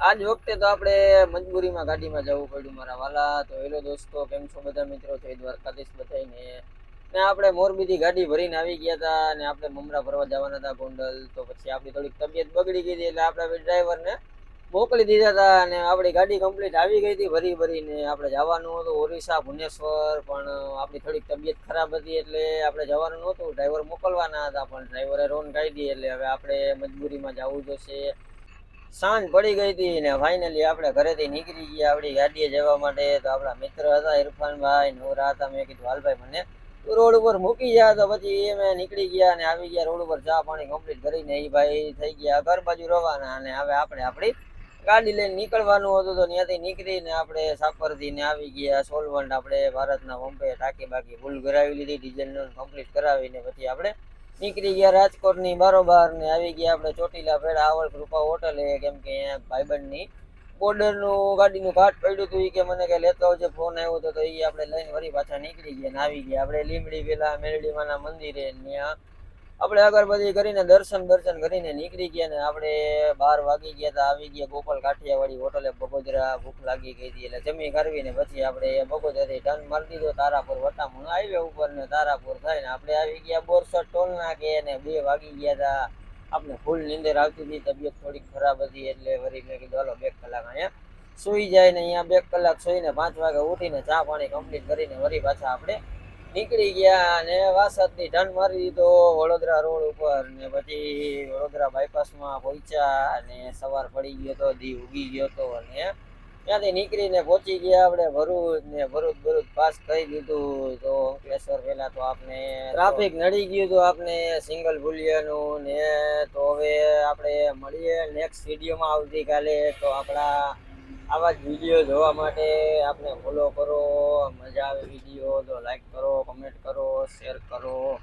આજ વખતે તો આપણે મજબૂરીમાં ગાડીમાં જવું પડ્યું મારા વાલા. તો હેલો દોસ્તો, કેમ છો બધા મિત્રો? જય દ્વારકાધીશ બધાને. ને આપણે મોરબીથી ગાડી ભરીને આવી ગયા હતા ને આપણે મમરા ભરવા જવાના હતા ગોંડલ. તો પછી આપણી થોડીક તબિયત બગડી ગઈ હતી એટલે આપણે ડ્રાઈવરને મોકલી દીધા હતા અને આપણી ગાડી કમ્પ્લીટ આવી ગઈ હતી ભરીને. આપણે જવાનું હતું ઓરિસ્સા ભુવનેશ્વર, પણ આપણી થોડીક તબિયત ખરાબ હતી એટલે આપણે જવાનું નહોતું. ડ્રાઈવર મોકલવાના હતા પણ ડ્રાઈવરે રોન કાઢી એટલે હવે આપણે મજબૂરીમાં જવું જોશે. સાંજ પડી ગઈ હતી ને ફાઇનલી આપણે ઘરેથી નીકળી ગયા આપણી ગાડીએ જવા માટે. તો આપણા મિત્ર હતા ઇરફાનભાઈ, નોરા હતા. મેં કીધું હાલભાઈ મને રોડ ઉપર મૂકી ગયા. તો પછી એ મેં નીકળી ગયા અને આવી ગયા રોડ ઉપર ચા પાણી કમ્પ્લીટ કરીને એ ભાઈ થઈ ગયા ઘર બાજુ રવાના. અને હવે આપણે આપણી ગાડી લઈને નીકળવાનું હતું. તો ત્યાંથી નીકળીને આપણે સાપરથી ને આવી ગયા સોલવંટ. આપણે ભારતના પંપે ટાંકી બાકી ફૂલ કરાવી લીધી, ડીઝલ કમ્પ્લીટ કરાવીને પછી આપણે નીકળી ગયા રાજકોટની બારોબાર ને આવી ગયા આપણે ચોટીલા પેડા આવલ કૃપા હોટલે. કેમ કે અહીંયા ભાઈબંધની બોર્ડરનું ગાડીનું ઘાટ પડ્યું હતું. એ કે મને કે લેતો આવજે, ફોન આવ્યો હતો. તો એ આપણે લઈને વળી પાછા નીકળી ગયા ને આવી ગયા આપણે લીમડી પેલા મેરડીમાના મંદિરે. ત્યાં આપણે અગરબત્તી કરીને દર્શન કરીને નીકળી ગયા ને આપણે 12 વાગી ગયા હતા. આવી ગયા ગોપાલ કાઠિયાવાડી હોટલે બગોદરા. ભૂખ લાગી ગઈ હતી એટલે જમી કરવીને પછી આપણે બગોદરાથી ટર્ન મારી દીધો તારાપુર વટામણ હાઈવે ઉપર ને તારાપુર થઈને આપણે આવી ગયા બોરસદ ટોલ નાકે ને 2 વાગી ગયા હતા. આપણે ફૂલ નીંદર આવતી હતી, તબિયત થોડીક ખરાબ હતી એટલે વળી મેં કીધું હાલો 2 કલાક અહીંયા સુઈ જાય ને અહીંયા 2 કલાક સુઈને 5 વાગે ઉઠીને ચા પાણી કમ્પ્લીટ કરીને વળી પાછા આપણે નીકળી ગયા અને વાસદથી ટર્ન મારી દીધો વડોદરા રોડ ઉપર. ને પછી વડોદરા બાયપાસમાં પહોંચ્યા અને સવાર પડી ગયો હતો, દી ઉગી ગયો હતો અને ત્યાંથી નીકળીને પહોંચી ગયા આપણે ભરૂચ ને ભરૂચ પાસ કરી દીધું. તો અંકલેશ્વર પહેલા તો આપણે ટ્રાફિક નડી ગયું હતું આપણે સિંગલ ભૂલિયાનું ને. તો હવે આપણે મળીએ નેક્સ્ટ વિડીયોમાં આવતીકાલે. તો આપણા આવા જ વિડીયો જોવા માટે આપણે ફોલો કરો. મજા આવે વિડીયો તો લાઈક કરો, કમેન્ટ કરો, શેર કરો.